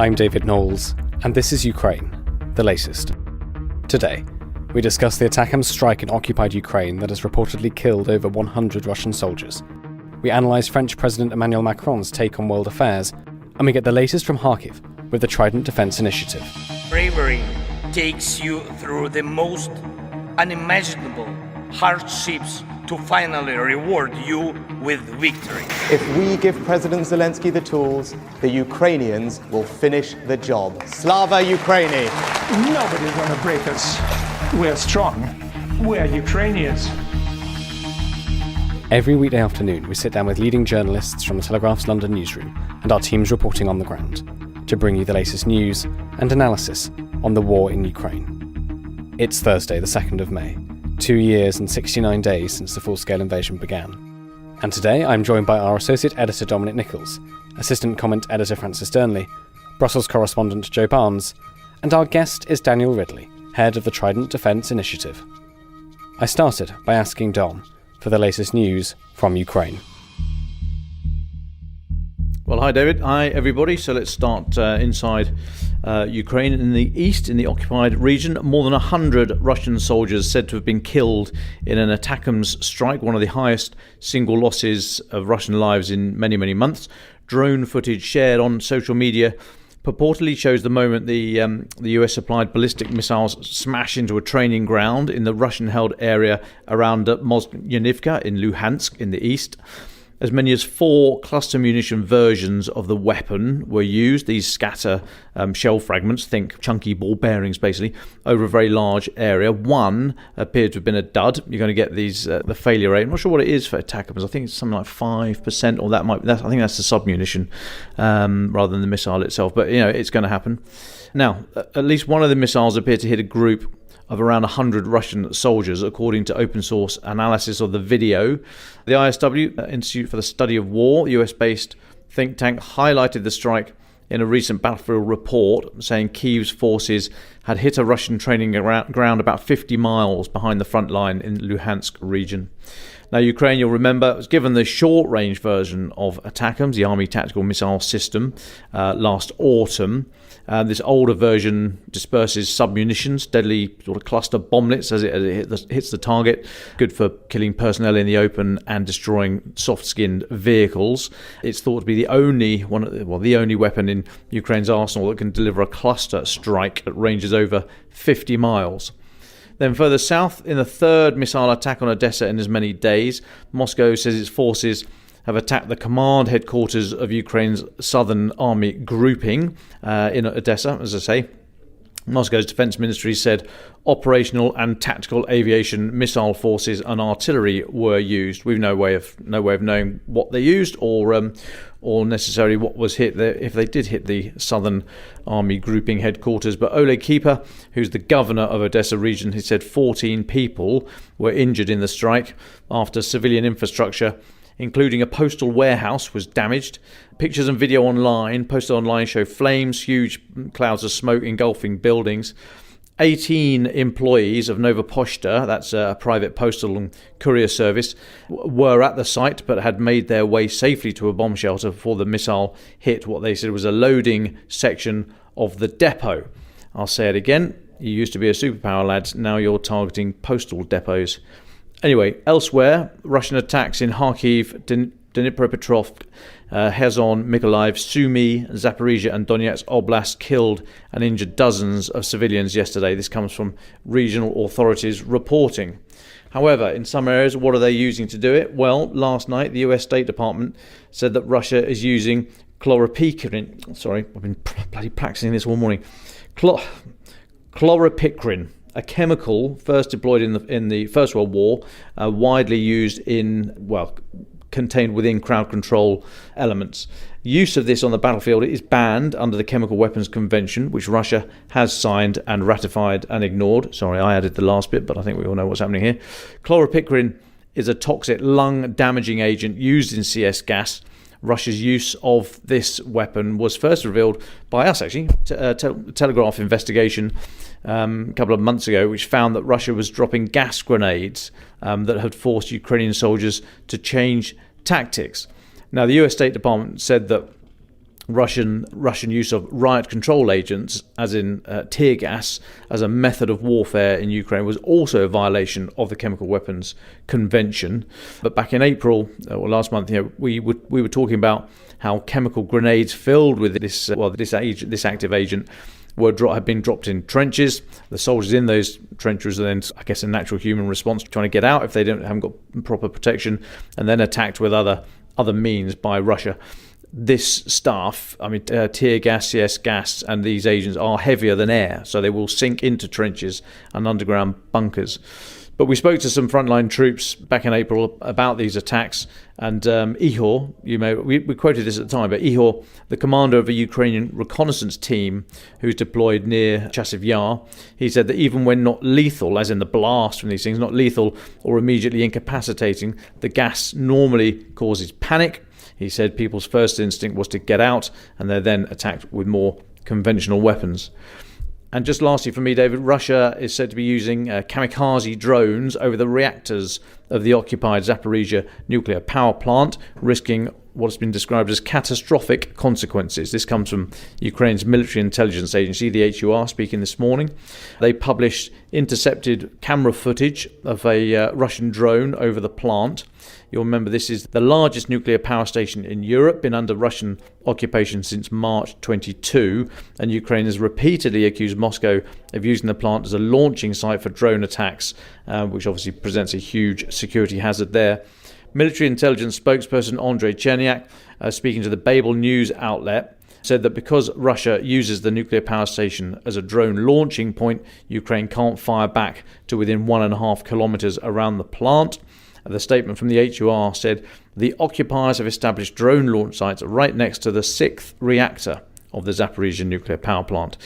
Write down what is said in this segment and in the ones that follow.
I'm David Knowles, and this is Ukraine, the latest. Today, we discuss the ATACMS strike in occupied Ukraine that has reportedly killed over 100 Russian soldiers. We analyse French President Emmanuel Macron's take on world affairs, and we get the latest from Kharkiv with the Trident Defence Initiative. Bravery takes you through the most unimaginable hardships to finally reward you with victory. If we give President Zelensky the tools, the Ukrainians will finish the job. Slava Ukraini! Nobody's gonna break us. We're strong. We're Ukrainians. Every weekday afternoon, we sit down with leading journalists from the Telegraph's London newsroom and our teams reporting on the ground to bring you the latest news and analysis on the war in Ukraine. It's Thursday, the 2nd of May, 2 years and 69 days since the full-scale invasion began. And today I'm joined by our Associate Editor Dominic Nicholls, Assistant Comment Editor Francis Dearnley, Brussels Correspondent Joe Barnes, and our guest is Daniel Ridley, Head of the Trident Defence Initiative. I started by asking Dom for the latest news from Ukraine. Well, hi David, hi everybody. So let's start inside Ukraine in the east, in the occupied region. More than 100 Russian soldiers said to have been killed in an ATACMS strike, one of the highest single losses of Russian lives in many, many months. Drone footage shared on social media purportedly shows the moment the US supplied ballistic missiles smash into a training ground in the Russian-held area around Mosyanivka in Luhansk in the east. As many as 4 cluster munition versions of the weapon were used. These scatter shell fragments, think chunky ball bearings basically, over a very large area. One appeared to have been a dud. You're going to get these the failure rate. I'm not sure what it is for ATACMS. I think it's something like 5%, or I think that's the submunition rather than the missile itself. But it's going to happen. Now, at least one of the missiles appeared to hit a group of around 100 Russian soldiers, according to open source analysis of the video. The ISW, Institute for the Study of War, US-based think tank, highlighted the strike in a recent battlefield report, saying Kyiv's forces had hit a Russian training ground about 50 miles behind the front line in Luhansk region. Now, Ukraine, you'll remember, was given the short-range version of ATACMS, the Army Tactical Missile System, last autumn. This older version disperses submunitions, deadly sort of cluster bomblets as it hits the target, good for killing personnel in the open and destroying soft-skinned vehicles. It's thought to be the only weapon in Ukraine's arsenal that can deliver a cluster strike at ranges over 50 miles. Then further south, in the third missile attack on Odessa in as many days, Moscow says its forces have attacked the command headquarters of Ukraine's Southern Army grouping in Odessa, as I say. Moscow's defense ministry said operational and tactical aviation missile forces and artillery were used. We've no way of knowing what they used or necessarily what was hit there, if they did hit the Southern Army grouping headquarters. But Oleg Kipa, who's the governor of Odessa region, he said 14 people were injured in the strike after civilian infrastructure, including a postal warehouse, was damaged. Pictures and video posted online show flames, huge clouds of smoke engulfing buildings. 18 employees of Nova Pochta, that's a private postal and courier service, were at the site but had made their way safely to a bomb shelter before the missile hit what they said was a loading section of the depot. I'll say it again. You used to be a superpower, lads. Now you're targeting postal depots. Anyway, elsewhere, Russian attacks in Kharkiv, Dnipropetrovsk, Kherson, Mykolaiv, Sumy, Zaporizhia and Donetsk Oblast killed and injured dozens of civilians yesterday. This comes from regional authorities reporting. However, in some areas, what are they using to do it? Well, last night, the US State Department said that Russia is using chloropicrin. Sorry, I've been bloody practicing this all morning. Chloropicrin, a chemical first deployed in the First World War, widely used contained within crowd control elements. Use of this on the battlefield is banned under the Chemical Weapons Convention, which Russia has signed and ratified and ignored. Sorry, I added the last bit, but I think we all know what's happening here. Chloropicrin is a toxic lung-damaging agent used in CS gas. Russia's use of this weapon was first revealed by us, actually, Telegraph investigation a couple of months ago, which found that Russia was dropping gas grenades that had forced Ukrainian soldiers to change tactics. Now, the US State Department said that Russian use of riot control agents, as in tear gas, as a method of warfare in Ukraine was also a violation of the Chemical Weapons Convention. But back in April, or last month, we were talking about how chemical grenades filled with this active agent had been dropped in trenches. The soldiers in those trenches are then, I guess, a natural human response trying to get out if they haven't got proper protection, and then attacked with other means by Russia. This stuff, tear gas, CS gas, and these agents are heavier than air, so they will sink into trenches and underground bunkers. But we spoke to some frontline troops back in April about these attacks, and Ihor, we quoted this at the time, but Ihor, the commander of a Ukrainian reconnaissance team who's deployed near Chasiv Yar, he said that even when not lethal, as in the blast from these things, not lethal or immediately incapacitating, the gas normally causes panic. He said people's first instinct was to get out, and they're then attacked with more conventional weapons. And just lastly for me, David, Russia is said to be using kamikaze drones over the reactors of the occupied Zaporizhzhia nuclear power plant, risking what has been described as catastrophic consequences. This comes from Ukraine's military intelligence agency, the HUR, speaking this morning. They published intercepted camera footage of a Russian drone over the plant. You'll remember this is the largest nuclear power station in Europe, been under Russian occupation since March 22, and Ukraine has repeatedly accused Moscow of using the plant as a launching site for drone attacks, which obviously presents a huge security hazard there. Military intelligence spokesperson Andrei Chernyak, speaking to the Babel news outlet, said that because Russia uses the nuclear power station as a drone launching point, Ukraine can't fire back to within 1.5 kilometres around the plant. The statement from the HUR said the occupiers have established drone launch sites right next to the 6th reactor of the Zaporizhzhia nuclear power plant.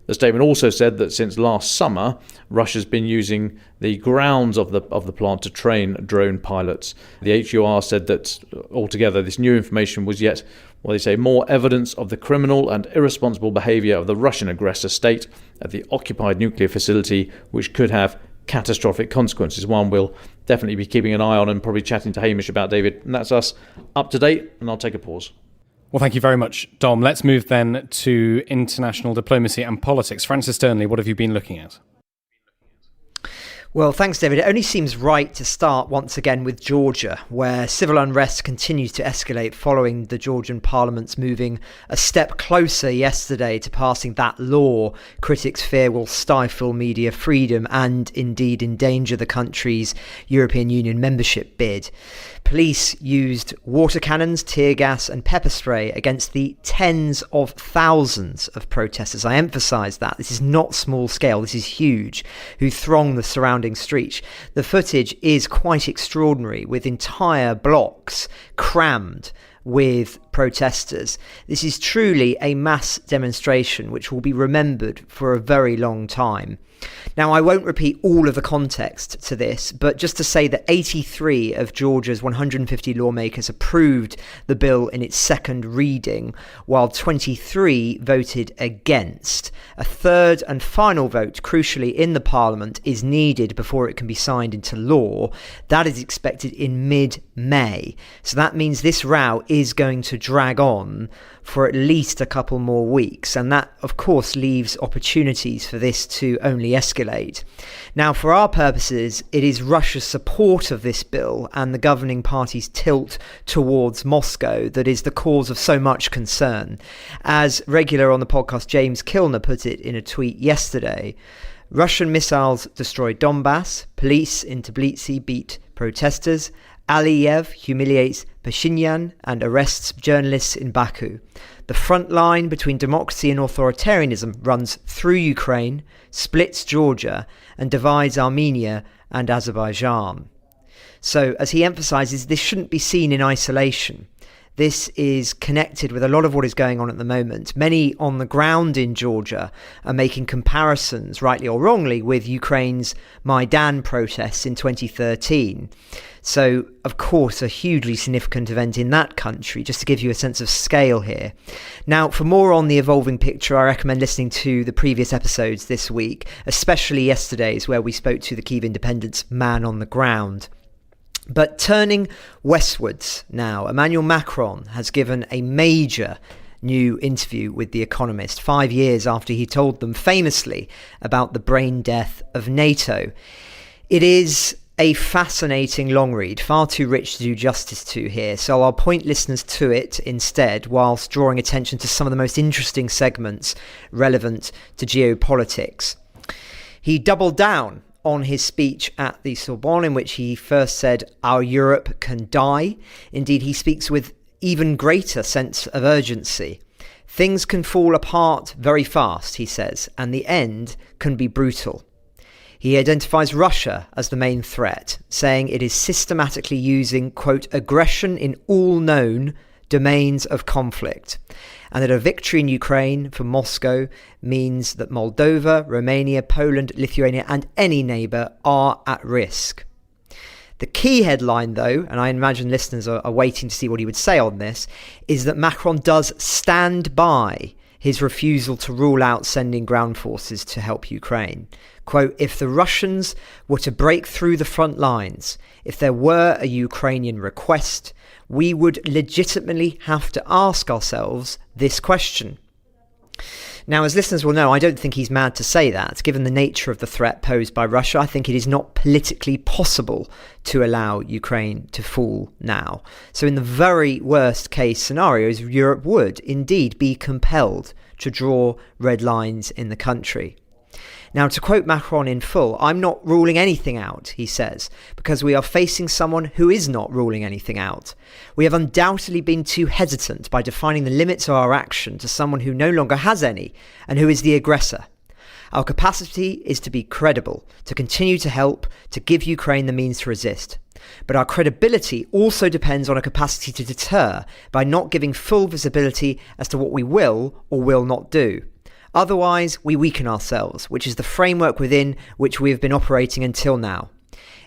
The statement also said that since last summer, Russia's been using the grounds of the plant to train drone pilots. The HUR said that altogether this new information was yet, more evidence of the criminal and irresponsible behaviour of the Russian aggressor state at the occupied nuclear facility, which could have catastrophic consequences. One we'll definitely be keeping an eye on and probably chatting to Hamish about, David. And that's us up to date, and I'll take a pause. Well, thank you very much, Dom. Let's move then to international diplomacy and politics. Francis Dearnley, what have you been looking at? Well, thanks, David. It only seems right to start once again with Georgia, where civil unrest continues to escalate following the Georgian parliament's moving a step closer yesterday to passing that law critics fear will stifle media freedom and indeed endanger the country's European Union membership bid. Police used water cannons, tear gas and pepper spray against the tens of thousands of protesters. I emphasise that. This is not small scale, this is huge, who throng the surrounding streets. The footage is quite extraordinary, with entire blocks crammed with protesters. This is truly a mass demonstration which will be remembered for a very long time. Now, I won't repeat all of the context to this, but just to say that 83 of Georgia's 150 lawmakers approved the bill in its second reading, while 23 voted against. A third and final vote, crucially in the parliament, is needed before it can be signed into law. That is expected in mid-May. So that means this row is going to drag on for at least a couple more weeks, and that of course leaves opportunities for this to only escalate. Now, for our purposes, it is Russia's support of this bill and the governing party's tilt towards Moscow that is the cause of so much concern. As regular on the podcast James Kilner put it in a tweet yesterday, Russian missiles destroyed Donbass, police in Tbilisi beat protesters, Aliyev humiliates Pashinyan and arrests journalists in Baku. The front line between democracy and authoritarianism runs through Ukraine, splits Georgia, and divides Armenia and Azerbaijan. So, as he emphasises, this shouldn't be seen in isolation. This is connected with a lot of what is going on at the moment. Many on the ground in Georgia are making comparisons, rightly or wrongly, with Ukraine's Maidan protests in 2013. So, of course, a hugely significant event in that country, just to give you a sense of scale here. Now, for more on the evolving picture, I recommend listening to the previous episodes this week, especially yesterday's, where we spoke to the Kyiv Independent's man on the ground. But turning westwards now, Emmanuel Macron has given a major new interview with The Economist, 5 years after he told them famously about the brain death of NATO. It is a fascinating long read, far too rich to do justice to here, so I'll point listeners to it instead, whilst drawing attention to some of the most interesting segments relevant to geopolitics. He doubled down on his speech at the Sorbonne, in which he first said, "Our Europe can die." Indeed, he speaks with even greater sense of urgency. "Things can fall apart very fast," he says, "and the end can be brutal." He identifies Russia as the main threat, saying it is systematically using, quote, "aggression in all known domains of conflict," and that a victory in Ukraine for Moscow means that Moldova, Romania, Poland, Lithuania, and any neighbour are at risk. The key headline, though, and I imagine listeners are waiting to see what he would say on this, is that Macron does stand by his refusal to rule out sending ground forces to help Ukraine. Quote, "If the Russians were to break through the front lines, if there were a Ukrainian request, we would legitimately have to ask ourselves this question." Now, as listeners will know, I don't think he's mad to say that. Given the nature of the threat posed by Russia, I think it is not politically possible to allow Ukraine to fall now. So in the very worst case scenarios, Europe would indeed be compelled to draw red lines in the country. Now, to quote Macron in full, "I'm not ruling anything out," he says, "because we are facing someone who is not ruling anything out. We have undoubtedly been too hesitant by defining the limits of our action to someone who no longer has any and who is the aggressor. Our capacity is to be credible, to continue to help, to give Ukraine the means to resist. But our credibility also depends on a capacity to deter by not giving full visibility as to what we will or will not do. Otherwise, we weaken ourselves, which is the framework within which we have been operating until now.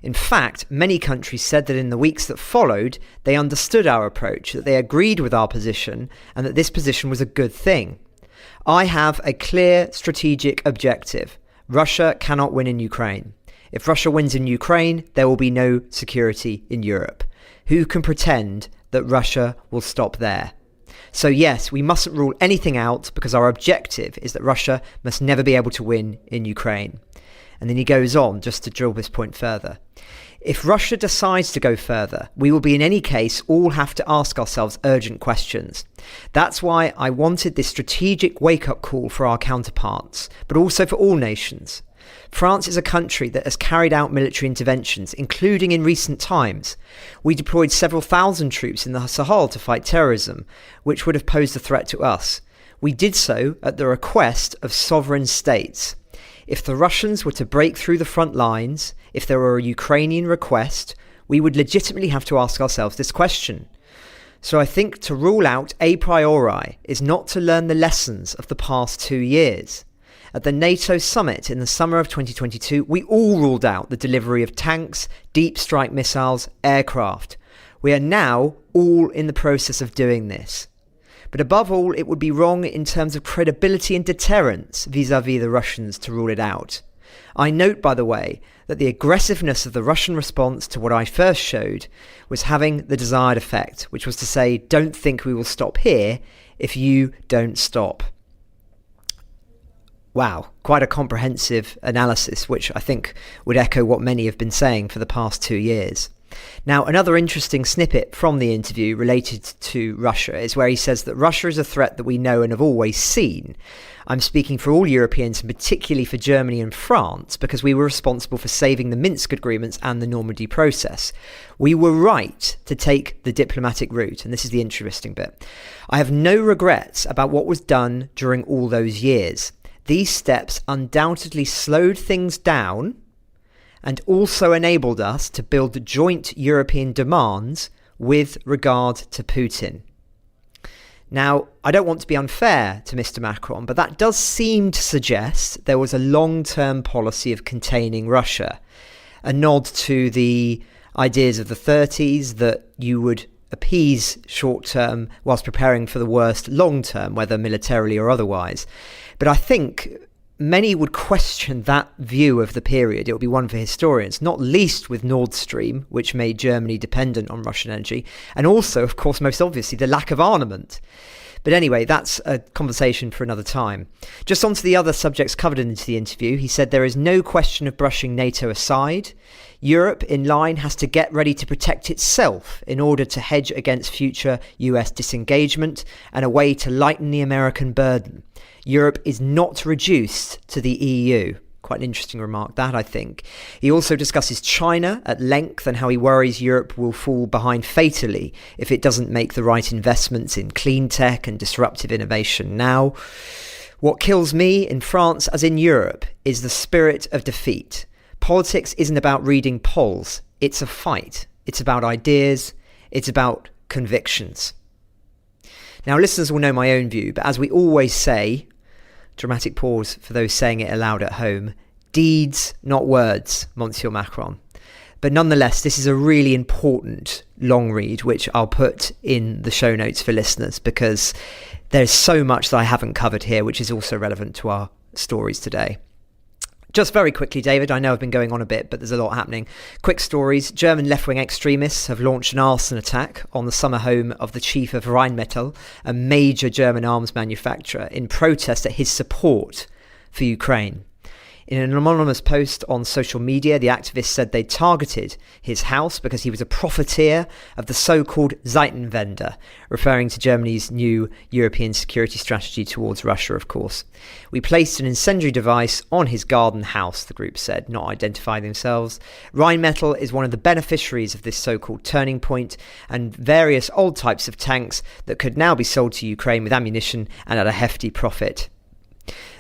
In fact, many countries said that in the weeks that followed, they understood our approach, that they agreed with our position, and that this position was a good thing. I have a clear strategic objective. Russia cannot win in Ukraine. If Russia wins in Ukraine, there will be no security in Europe. Who can pretend that Russia will stop there? So yes, we mustn't rule anything out because our objective is that Russia must never be able to win in Ukraine." And then he goes on just to drill this point further. "If Russia decides to go further, we will be in any case all have to ask ourselves urgent questions. That's why I wanted this strategic wake-up call for our counterparts, but also for all nations. France is a country that has carried out military interventions, including in recent times. We deployed several thousand troops in the Sahel to fight terrorism, which would have posed a threat to us. We did so at the request of sovereign states. If the Russians were to break through the front lines, if there were a Ukrainian request, we would legitimately have to ask ourselves this question. So I think to rule out a priori is not to learn the lessons of the past 2 years. At the NATO summit in the summer of 2022, we all ruled out the delivery of tanks, deep strike missiles, aircraft. We are now all in the process of doing this. But above all, it would be wrong in terms of credibility and deterrence vis-à-vis the Russians to rule it out. I note, by the way, that the aggressiveness of the Russian response to what I first showed was having the desired effect, which was to say, don't think we will stop here if you don't stop. Wow, quite a comprehensive analysis, which I think would echo what many have been saying for the past 2 years. Now, another interesting snippet from the interview related to Russia is where he says that Russia is a threat that we know and have always seen. I'm speaking for all Europeans, and particularly for Germany and France, because we were responsible for saving the Minsk agreements and the Normandy process. We were right to take the diplomatic route, and this is the interesting bit. I have no regrets about what was done during all those years. These steps undoubtedly slowed things down and also enabled us to build joint European demands with regard to Putin. Now, I don't want to be unfair to Mr. Macron, but that does seem to suggest there was a long-term policy of containing Russia, a nod to the ideas of the 30s that you would appease short-term whilst preparing for the worst long-term, whether militarily or otherwise. But I think many would question that view of the period. It would be one for historians, not least with Nord Stream, which made Germany dependent on Russian energy, and also, of course, most obviously, the lack of armament. But anyway, that's a conversation for another time. Just on to the other subjects covered in the interview, he said there is no question of brushing NATO aside. Europe, in line, has to get ready to protect itself in order to hedge against future US disengagement and a way to lighten the American burden. Europe is not reduced to the EU. Quite an interesting remark, that, I think. He also discusses China at length and how he worries Europe will fall behind fatally if it doesn't make the right investments in clean tech and disruptive innovation now. What kills me in France, as in Europe, is the spirit of defeat. Politics isn't about reading polls. It's a fight. It's about ideas. It's about convictions. Now, listeners will know my own view, but as we always say, dramatic pause for those saying it aloud at home, deeds, not words, Monsieur Macron. But nonetheless, this is a really important long read, which I'll put in the show notes for listeners, because there's so much that I haven't covered here, which is also relevant to our stories today. Just very quickly, David, I know I've been going on a bit, but there's a lot happening. Quick stories. German left-wing extremists have launched an arson attack on the summer home of the chief of Rheinmetall, a major German arms manufacturer, in protest at his support for Ukraine. In an anonymous post on social media, the activists said they targeted his house because he was a profiteer of the so-called Zeitenwende, referring to Germany's new European security strategy towards Russia, of course. We placed an incendiary device on his garden house, the group said, not identifying themselves. Rheinmetall is one of the beneficiaries of this so-called turning point, and various old types of tanks that could now be sold to Ukraine with ammunition and at a hefty profit.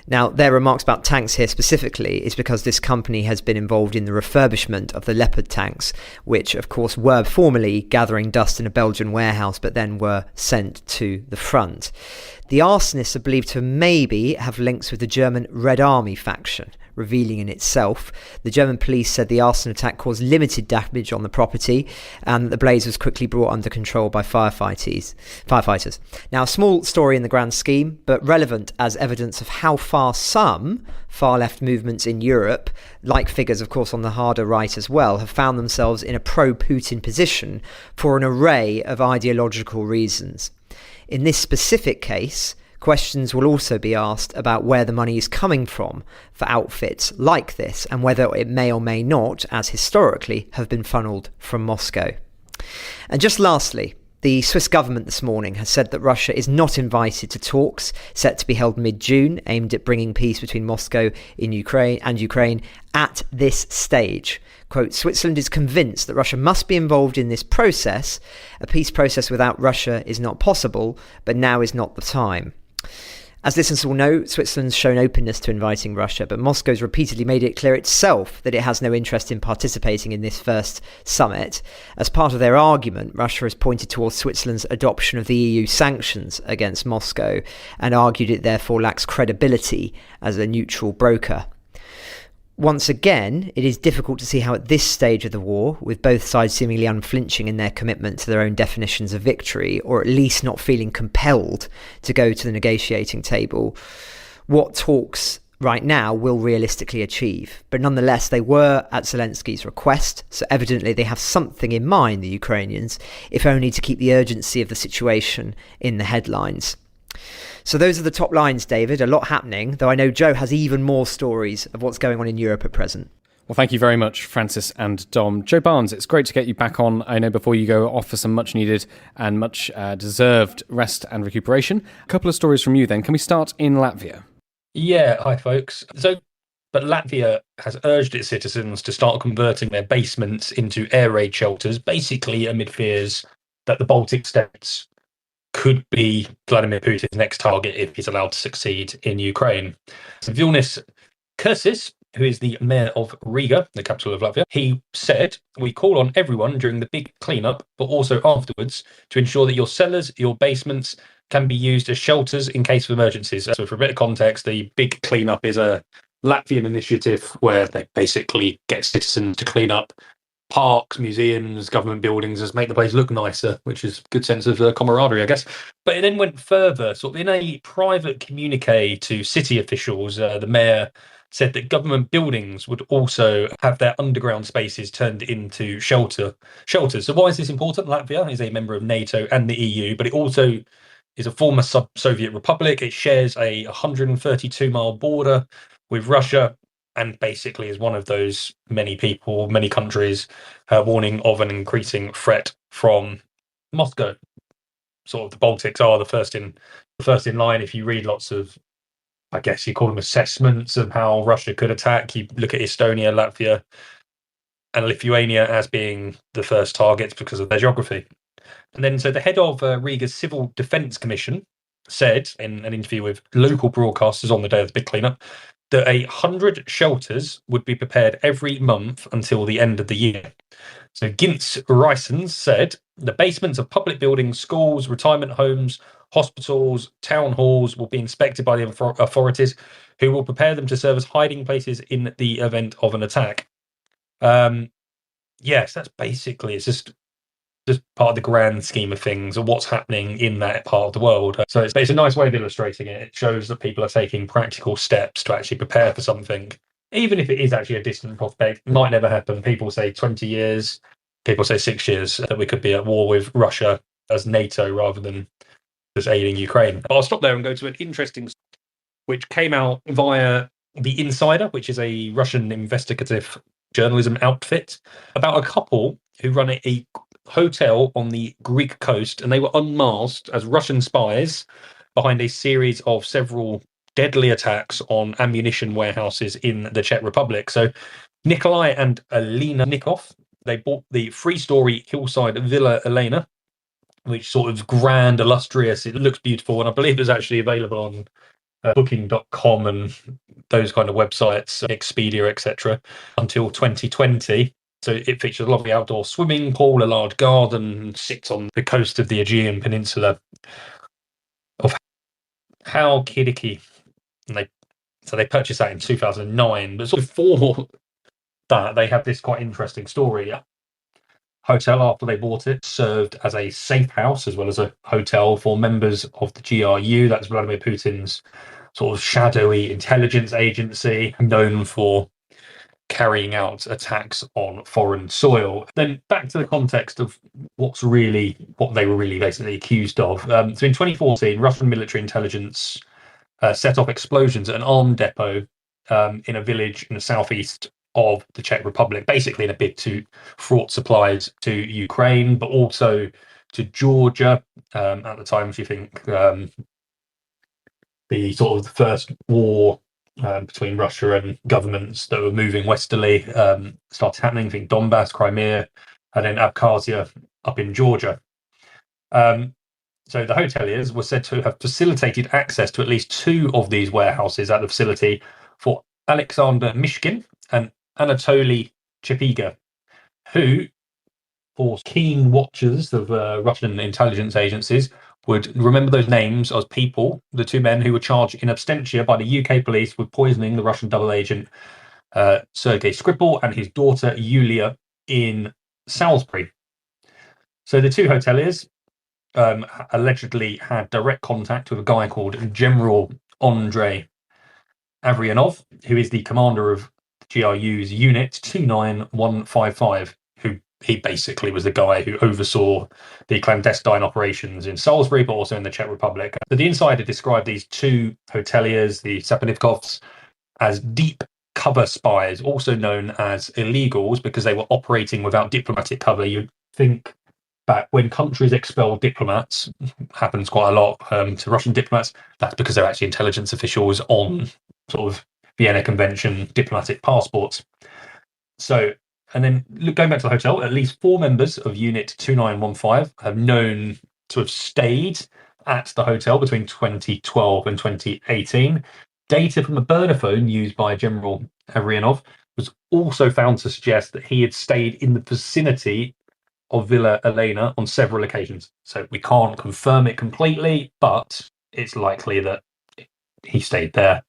Now, their remarks about tanks here specifically is because this company has been involved in the refurbishment of the Leopard tanks, which, of course, were formerly gathering dust in a Belgian warehouse, but then were sent to the front. The arsonists are believed to maybe have links with the German Red Army faction, revealing in itself. The German police said the arson attack caused limited damage on the property and the blaze was quickly brought under control by firefighters. Now, a small story in the grand scheme, but relevant as evidence of how far some far-left movements in Europe, like figures, of course, on the harder right as well, have found themselves in a pro-Putin position for an array of ideological reasons. In this specific case, questions will also be asked about where the money is coming from for outfits like this and whether it may or may not, as historically, have been funneled from Moscow. And just lastly, the Swiss government this morning has said that Russia is not invited to talks set to be held mid-June, aimed at bringing peace between Moscow and Ukraine at this stage. Quote, Switzerland is convinced that Russia must be involved in this process. A peace process without Russia is not possible, but now is not the time. As listeners will know, Switzerland's shown openness to inviting Russia, but Moscow's repeatedly made it clear itself that it has no interest in participating in this first summit. As part of their argument, Russia has pointed towards Switzerland's adoption of the EU sanctions against Moscow and argued it therefore lacks credibility as a neutral broker. Once again, it is difficult to see how at this stage of the war, with both sides seemingly unflinching in their commitment to their own definitions of victory, or at least not feeling compelled to go to the negotiating table, what talks right now will realistically achieve. But nonetheless, they were at Zelensky's request, so evidently they have something in mind, the Ukrainians, if only to keep the urgency of the situation in the headlines. So those are the top lines, David. A lot happening, though I know Joe has even more stories of what's going on in Europe at present. Well, thank you very much, Francis and Dom. Joe Barnes, it's great to get you back on. I know before you go off for some much needed and much deserved rest and recuperation. A couple of stories from you then. Can we start in Latvia? Yeah, hi folks. But Latvia has urged its citizens to start converting their basements into air raid shelters, basically amid fears that the Baltic states could be Vladimir Putin's next target if he's allowed to succeed in Ukraine. So Vilnius Kursis, who is the mayor of Riga, the capital of Latvia, he said, "We call on everyone during the big cleanup, but also afterwards, to ensure that your cellars, your basements can be used as shelters in case of emergencies." So for a bit of context, the big cleanup is a Latvian initiative where they basically get citizens to clean up parks, museums, government buildings, just make the place look nicer, which is a good sense of camaraderie, I guess. But it then went further. Sort of in a private communique to city officials, the mayor said that government buildings would also have their underground spaces turned into shelters. So why is this important? Latvia is a member of NATO and the EU, but it also is a former Soviet republic. It shares a 132-mile border with Russia, and basically is one of those many countries warning of an increasing threat from Moscow. Sort of the Baltics are the first in line. If you read lots of, I guess you call them assessments of how Russia could attack, you look at Estonia, Latvia, and Lithuania as being the first targets because of their geography. And then, so the head of Riga's Civil Defence Commission said in an interview with local broadcasters on the day of the big cleanup that 100 shelters would be prepared every month until the end of the year. So Gintz Rysens said the basements of public buildings, schools, retirement homes, hospitals, town halls will be inspected by the authorities, who will prepare them to serve as hiding places in the event of an attack. Yes, that's basically, it's just part of the grand scheme of things or what's happening in that part of the world. So it's a nice way of illustrating it. It shows that people are taking practical steps to actually prepare for something, even if it is actually a distant prospect. It might never happen. People say 20 years, people say 6 years, that we could be at war with Russia as NATO rather than just aiding Ukraine. But I'll stop there and go to an interesting, which came out via The Insider, which is a Russian investigative journalism outfit, about a couple who run a hotel on the Greek coast, and they were unmasked as Russian spies behind a series of several deadly attacks on ammunition warehouses in the Czech Republic. So Nikolai and Alina Nicholls, they bought the three-story hillside Villa Elena, which sort of grand, illustrious. It looks beautiful, and I believe it's actually available on booking.com and those kind of websites, Expedia, etc., until 2020. So it features a lovely outdoor swimming pool, a large garden, sits on the coast of the Aegean Peninsula of Kharkiv. And they purchased that in 2009. But sort of before that, they had this quite interesting story. Hotel, after they bought it, served as a safe house as well as a hotel for members of the GRU. That's Vladimir Putin's sort of shadowy intelligence agency, known for carrying out attacks on foreign soil. Then back to the context of what they were really basically accused of. So in 2014, Russian military intelligence set off explosions at an arm depot in a village in the southeast of the Czech Republic, basically in a bid to thwart supplies to Ukraine, but also to Georgia. At the time, if you think the sort of the first war between Russia and governments that were moving westerly started happening. I think Donbass, Crimea, and then Abkhazia up in Georgia. So the hoteliers were said to have facilitated access to at least two of these warehouses at the facility for Alexander Mishkin and Anatoly Chepiga, who, for keen watchers of Russian intelligence agencies, would remember those names as people, the two men who were charged in absentia by the UK police with poisoning the Russian double agent Sergei Skripal and his daughter Yulia in Salisbury. So the two hoteliers allegedly had direct contact with a guy called General Andrei Avryanov, who is the commander of GRU's Unit 29155, who he basically was the guy who oversaw the clandestine operations in Salisbury, but also in the Czech Republic. So the Insider described these two hoteliers, the Saponivkovs, as deep cover spies, also known as illegals, because they were operating without diplomatic cover. You'd think back when countries expel diplomats, happens quite a lot to Russian diplomats, that's because they're actually intelligence officials on sort of Vienna Convention diplomatic passports. So, and then going back to the hotel, at least 4 members of Unit 2915 have known to have stayed at the hotel between 2012 and 2018. Data from a burner phone used by General Avryanov was also found to suggest that he had stayed in the vicinity of Villa Elena on several occasions. So we can't confirm it completely, but it's likely that he stayed there.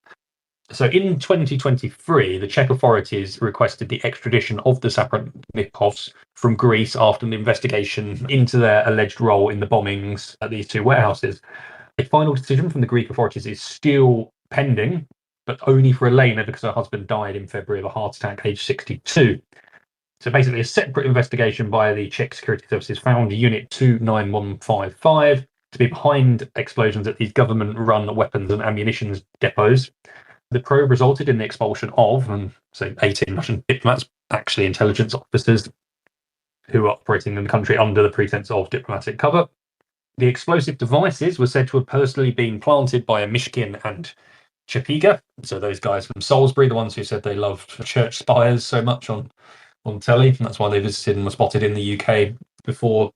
So in 2023, the Czech authorities requested the extradition of the Saponivkovs from Greece after an investigation into their alleged role in the bombings at these two warehouses. A final decision from the Greek authorities is still pending, but only for Elena because her husband died in February of a heart attack, age 62. So basically a separate investigation by the Czech security services found Unit 29155 to be behind explosions at these government-run weapons and ammunition depots. The probe resulted in the expulsion of, 18 Russian diplomats, actually intelligence officers, who were operating in the country under the pretense of diplomatic cover. The explosive devices were said to have personally been planted by Mishkin and Chepiga, so those guys from Salisbury, the ones who said they loved church spires so much on telly, and that's why they visited and were spotted in the UK before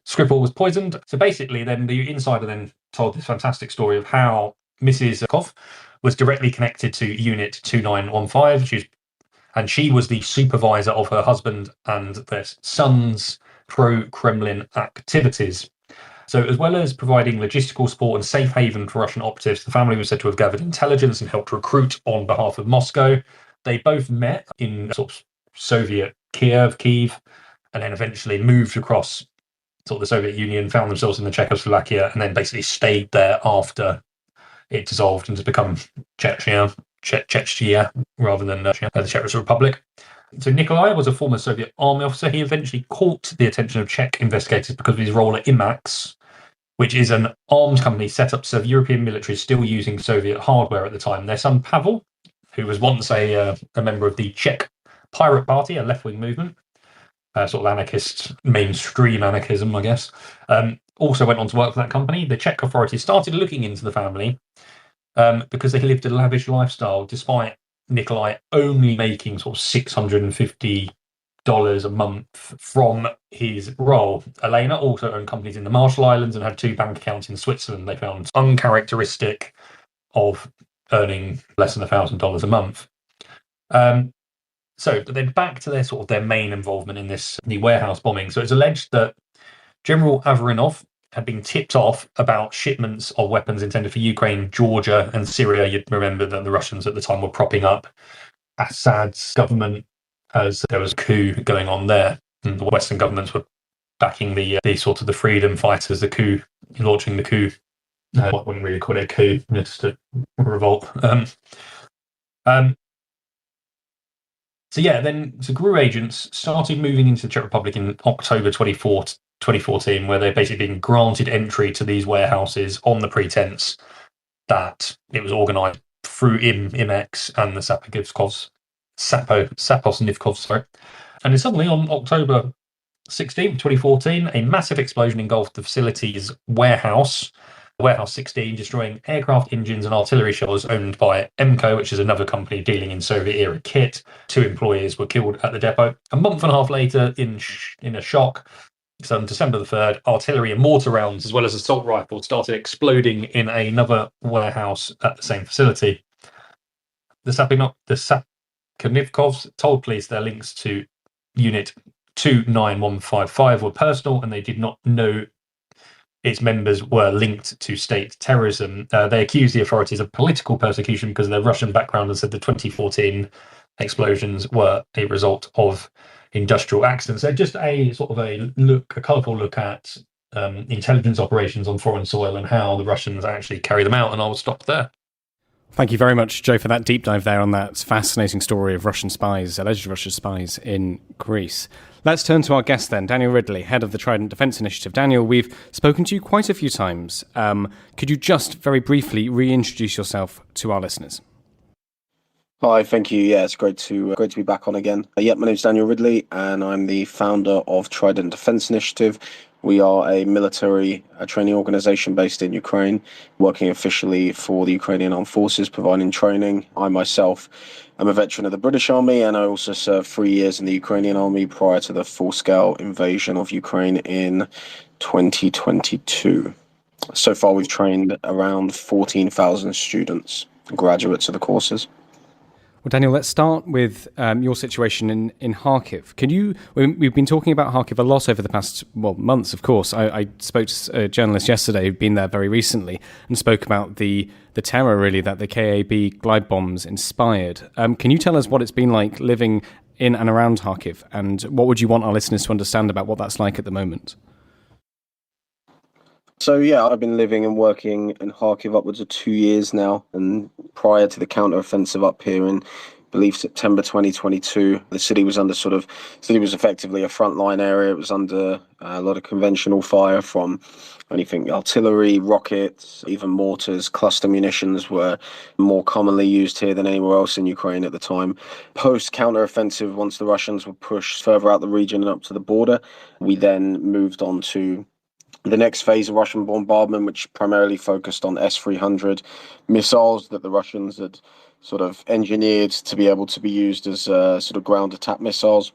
Skripal was poisoned. So basically, then the insider then told this fantastic story of how Mrs. Kov was directly connected to Unit 2915, and she was the supervisor of her husband and their son's pro-Kremlin activities. So as well as providing logistical support and safe haven for Russian operatives, the family was said to have gathered intelligence and helped recruit on behalf of Moscow. They both met in sort of Soviet Kiev, and then eventually moved across sort of the Soviet Union, found themselves in the Czechoslovakia, and then basically stayed there after it dissolved and to become Chechnya rather than the Czech Republic. So Nikolai was a former Soviet army officer. He eventually caught the attention of Czech investigators because of his role at IMAX, which is an arms company set up to serve European militaries still using Soviet hardware at the time. Their son Pavel, who was once a member of the Czech Pirate Party, a left-wing movement, sort of anarchist, mainstream anarchism, I guess, also went on to work for that company. The Czech authorities started looking into the family because they lived a lavish lifestyle, despite Nikolai only making sort of $650 a month from his role. Elena also owned companies in the Marshall Islands and had 2 bank accounts in Switzerland. They found uncharacteristic of earning less than $1,000 a month. But then back to their main involvement in the warehouse bombing. So it's alleged that General Avarinov had been tipped off about shipments of weapons intended for Ukraine, Georgia, and Syria. You'd remember that the Russians at the time were propping up Assad's government as there was a coup going on there. And the Western governments were backing the sort of the freedom fighters, launching the coup. I wouldn't really call it a coup, just a revolt. Then GRU agents started moving into the Czech Republic in October 2014, where they've basically been granted entry to these warehouses on the pretense that it was organised through IMEX and the Saposnivkovs. And then suddenly on October 16, 2014, a massive explosion engulfed the facility's warehouse 16, destroying aircraft engines and artillery shells owned by EMCO, which is another company dealing in Soviet-era kit. 2 employees were killed at the depot. A month and a half later, in a shock, so on December the 3rd, artillery and mortar rounds, as well as assault rifles, started exploding in another warehouse at the same facility. The Saposnivkovs told police their links to Unit 29155 were personal, and they did not know its members were linked to state terrorism. They accused the authorities of political persecution because of their Russian background and said the 2014 explosions were a result of industrial accidents. So just a sort of a colourful look at intelligence operations on foreign soil and how the Russians actually carry them out. And I'll stop there. Thank you very much, Joe, for that deep dive there on that fascinating story of alleged Russian spies in Greece. Let's turn to our guest then, Daniel Ridley, head of the Trident Defence Initiative. Daniel, we've spoken to you quite a few times. Could you just very briefly reintroduce yourself to our listeners? Hi, thank you. Yeah, it's great to be back on again. My name's Daniel Ridley, and I'm the founder of Trident Defence Initiative. We are a military training organisation based in Ukraine, working officially for the Ukrainian Armed Forces, providing training. I myself am a veteran of the British Army, and I also served 3 years in the Ukrainian Army prior to the full-scale invasion of Ukraine in 2022. So far, we've trained around 14,000 students, graduates of the courses. Well, Daniel, let's start with your situation in Kharkiv. We've been talking about Kharkiv a lot over the past months, of course. I spoke to a journalist yesterday who'd been there very recently and spoke about the terror, really, that the KAB glide bombs inspired. Can you tell us what it's been like living in and around Kharkiv, and what would you want our listeners to understand about what that's like at the moment? So, yeah, I've been living and working in Kharkiv upwards of 2 years now. And prior to the counter-offensive up here in believe September 2022. The city was effectively a frontline area. It was under a lot of conventional fire from anything artillery, rockets, even mortars. Cluster munitions were more commonly used here than anywhere else in Ukraine at the time. Post counter-offensive, once the Russians were pushed further out the region and up to the border, we then moved on to the next phase of Russian bombardment, which primarily focused on S-300 missiles that the Russians had sort of engineered to be able to be used as sort of ground attack missiles.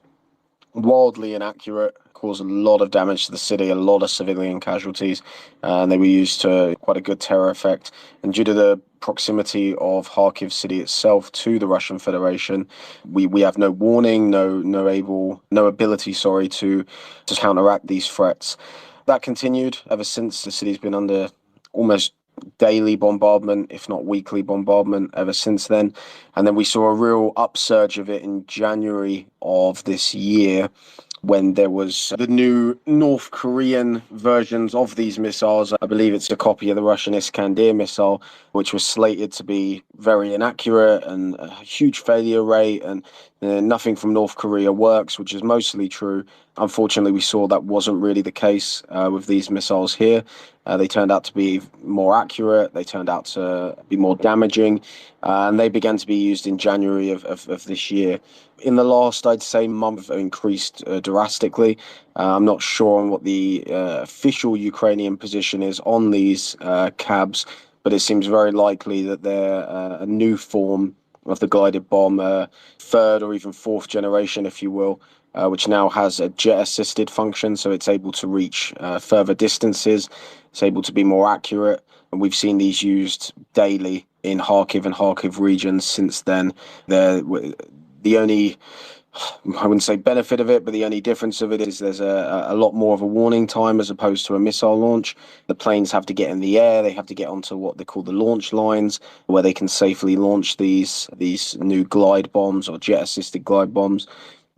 Wildly inaccurate, caused a lot of damage to the city, a lot of civilian casualties, and they were used to quite a good terror effect. And due to the proximity of Kharkiv city itself to the Russian Federation, we have no warning, no ability to counteract these threats. That continued ever since. The city's been under almost daily bombardment, if not weekly bombardment, ever since then. And then we saw a real upsurge of it in January of this year, when there was the new North Korean versions of these missiles. I believe it's a copy of the Russian Iskander missile, which was slated to be very inaccurate and a huge failure rate, and nothing from North Korea works, which is mostly true. Unfortunately, we saw that wasn't really the case with these missiles here. They turned out to be more accurate, they turned out to be more damaging, and they began to be used in January of this year. In the last, I'd say, month, increased drastically. I'm not sure on what the official Ukrainian position is on these cabs, but it seems very likely that they're a new form of the guided bomb, third or even fourth generation, if you will, which now has a jet-assisted function, so it's able to reach further distances. It's able to be more accurate, and we've seen these used daily in Kharkiv and Kharkiv regions since then. The only, I wouldn't say benefit of it, but the only difference of it is there's a lot more of a warning time as opposed to a missile launch. The planes have to get in the air, they have to get onto what they call the launch lines, where they can safely launch these new glide bombs or jet-assisted glide bombs.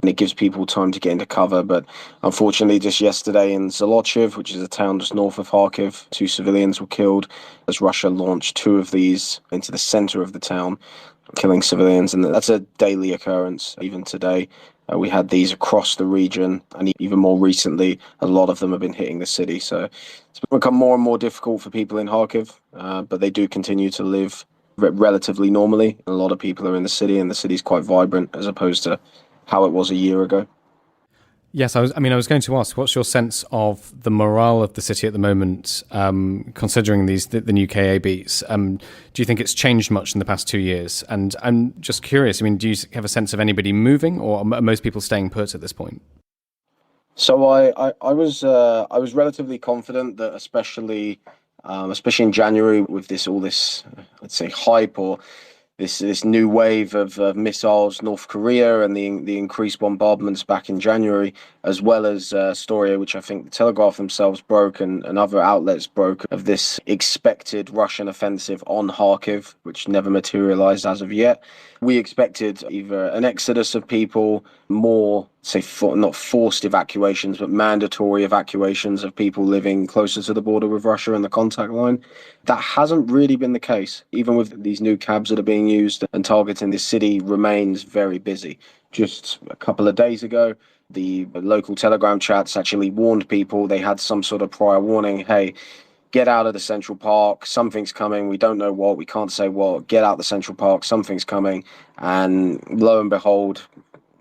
And it gives people time to get into cover. But unfortunately, just yesterday in Zolochiv, which is a town just north of Kharkiv, 2 civilians were killed as Russia launched 2 of these into the center of the town, killing civilians. And that's a daily occurrence. Even today, we had these across the region. And even more recently, a lot of them have been hitting the city. So it's become more and more difficult for people in Kharkiv, but they do continue to live relatively normally. A lot of people are in the city, and the city's quite vibrant as opposed to how it was a year ago. Yes, I was going to ask, what's your sense of the morale of the city at the moment, considering the new KABs? Do you think it's changed much in the past 2 years? And I'm just curious, do you have a sense of anybody moving, or are most people staying put at this point? So I was relatively confident that especially in January, with all this, let's say, hype or this new wave of missiles, North Korea, and the increased bombardments back in January, as well as a story which I think the Telegraph themselves broke and other outlets broke, of this expected Russian offensive on Kharkiv, which never materialized as of yet. We expected either an exodus of people, more, say, not forced evacuations, but mandatory evacuations of people living closer to the border with Russia and the contact line. That hasn't really been the case. Even with these new cabs that are being used, and targeting the city remains very busy. Just a couple of days ago, the local Telegram chats actually warned people. They had some sort of prior warning, hey, get out of the Central Park, something's coming, we don't know what, we can't say what, get out the Central Park, something's coming. And lo and behold,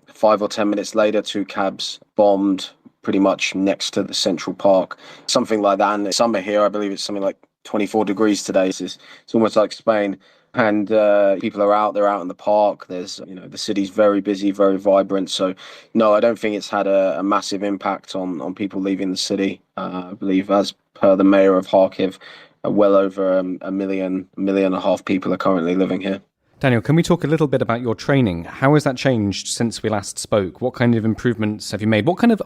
5 or 10 minutes later, 2 cabs bombed pretty much next to the Central Park, something like that. And summer here, I believe it's something like 24 degrees today. It's almost like Spain. And people are out, they're out in the park. There's, the city's very busy, very vibrant. So no, I don't think it's had a massive impact on people leaving the city. I believe, as per the mayor of Kharkiv, well over a million and a half people are currently living here. Daniel, can we talk a little bit about your training? How has that changed since we last spoke? What kind of improvements have you made? What kind of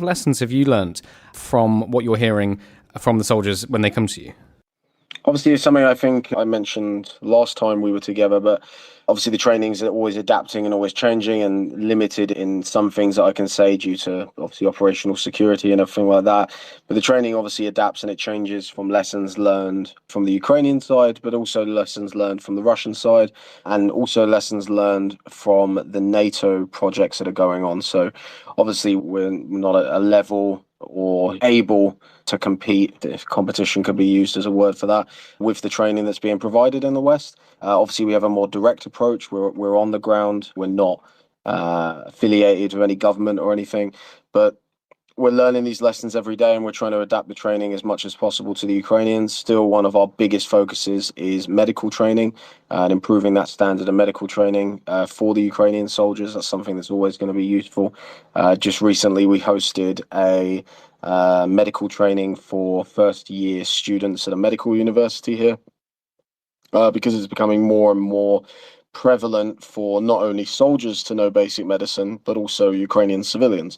lessons have you learned from what you're hearing from the soldiers when they come to you? Obviously, it's something I think I mentioned last time we were together, but obviously the trainings are always adapting and always changing and limited in some things that I can say due to obviously operational security and everything like that. But the training obviously adapts and it changes from lessons learned from the Ukrainian side, but also lessons learned from the Russian side, and also lessons learned from the NATO projects that are going on. So obviously we're not at a level or able to compete, if competition could be used as a word for that, with the training that's being provided in the West. Obviously, we have a more direct approach. We're on the ground. We're not affiliated with any government or anything, but we're learning these lessons every day, and we're trying to adapt the training as much as possible to the Ukrainians. Still, one of our biggest focuses is medical training and improving that standard of medical training for the Ukrainian soldiers. That's something that's always going to be useful. Just recently, we hosted a medical training for first-year students at a medical university here, because it's becoming more and more prevalent for not only soldiers to know basic medicine, but also Ukrainian civilians.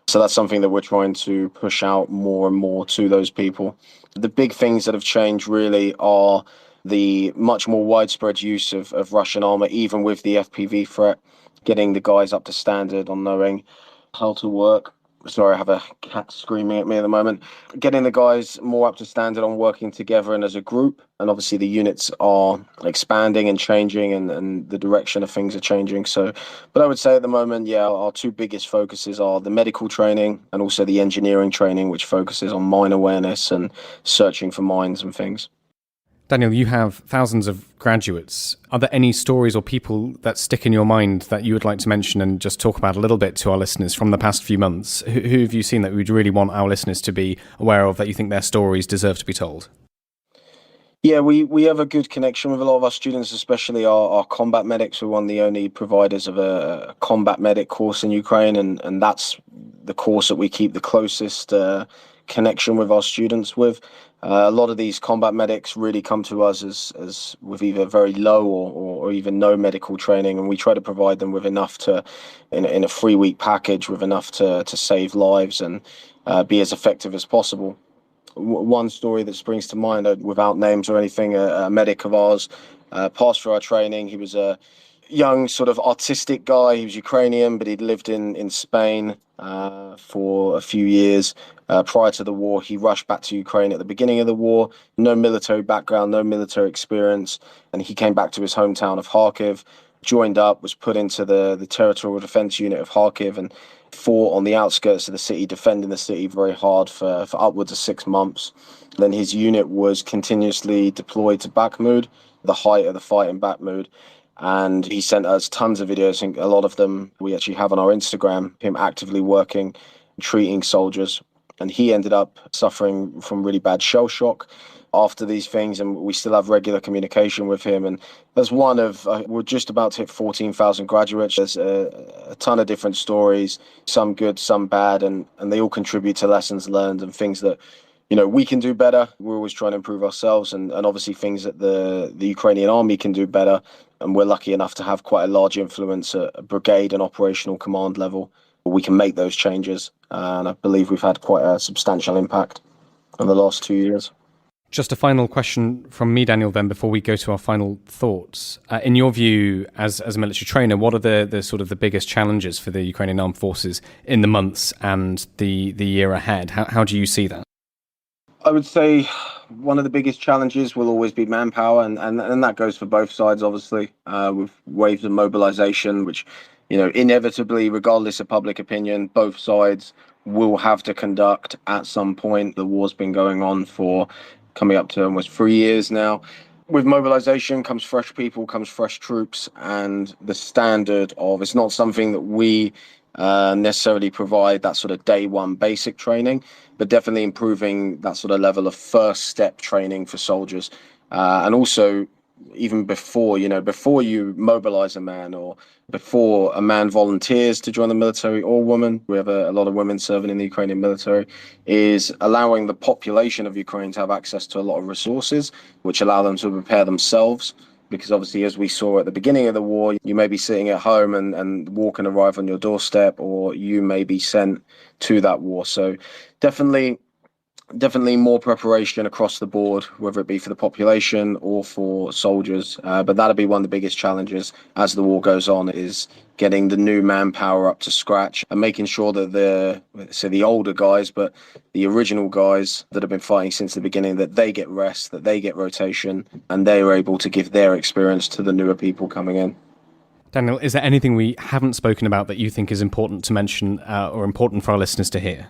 So that's something that we're trying to push out more and more to those people. The big things that have changed really are the much more widespread use of Russian armor, even with the FPV threat, getting the guys up to standard on knowing how to work. Sorry, I have a cat screaming at me at the moment. Getting the guys more up to standard on working together and as a group. And obviously the units are expanding and changing, and the direction of things are changing. So, but I would say at the moment, yeah, our two biggest focuses are the medical training and also the engineering training, which focuses on mine awareness and searching for mines and things. Daniel, you have thousands of graduates. Are there any stories or people that stick in your mind that you would like to mention and just talk about a little bit to our listeners from the past few months? Who have you seen that we'd really want our listeners to be aware of, that you think their stories deserve to be told? Yeah, we have a good connection with a lot of our students, especially our combat medics. We're one of the only providers of a combat medic course in Ukraine, and that's the course that we keep the closest connection with our students with. A lot of these combat medics really come to us as with either very low or even no medical training, and we try to provide them with enough to, in a 3-week package, with enough to save lives and be as effective as possible. One story that springs to mind, without names or anything, a medic of ours passed through our training. He was a young sort of artistic guy. He was Ukrainian, but he'd lived in Spain for a few years prior to the war. He rushed back to Ukraine at the beginning of the war. No military background, no military experience, and he came back to his hometown of Kharkiv, joined up, was put into the territorial defence unit of Kharkiv, and fought on the outskirts of the city, defending the city very hard for upwards of 6 months. Then his unit was continuously deployed to Bakhmut, the height of the fight in Bakhmut, and he sent us tons of videos. I think a lot of them we actually have on our Instagram, him actively working, treating soldiers. And he ended up suffering from really bad shell shock after these things, and we still have regular communication with him. And there's one of, we're just about to hit 14,000 graduates. There's a ton of different stories, some good, some bad, and they all contribute to lessons learned and things that, you know, we can do better. We're always trying to improve ourselves, and obviously things that the Ukrainian army can do better. And we're lucky enough to have quite a large influence at a brigade and operational command level. We can make those changes, and I believe we've had quite a substantial impact in the last 2 years. Just a final question from me, Daniel, then, before we go to our final thoughts. In your view, as a military trainer, what are the sort of the biggest challenges for the Ukrainian armed forces in the months and the year ahead? How do you see that? I would say one of the biggest challenges will always be manpower, and that goes for both sides, obviously, with waves of mobilization, which, you know, inevitably, regardless of public opinion, both sides will have to conduct at some point. The war's been going on for coming up to almost 3 years now. With mobilization comes fresh people, comes fresh troops, and the standard of, it's not something that we necessarily provide, that sort of day one basic training, but definitely improving that sort of level of first step training for soldiers. And also, even before you mobilize a man, or before a man volunteers to join the military, or woman, we have a lot of women serving in the Ukrainian military, is allowing the population of Ukraine to have access to a lot of resources, which allow them to prepare themselves. Because obviously, as we saw at the beginning of the war, you may be sitting at home and war can arrive on your doorstep, or you may be sent to that war. So definitely definitely more preparation across the board, whether it be for the population or for soldiers. But that'll be one of the biggest challenges as the war goes on, is getting the new manpower up to scratch and making sure that the older guys, but the original guys that have been fighting since the beginning, that they get rest, that they get rotation, and they are able to give their experience to the newer people coming in. Daniel, is there anything we haven't spoken about that you think is important to mention or important for our listeners to hear?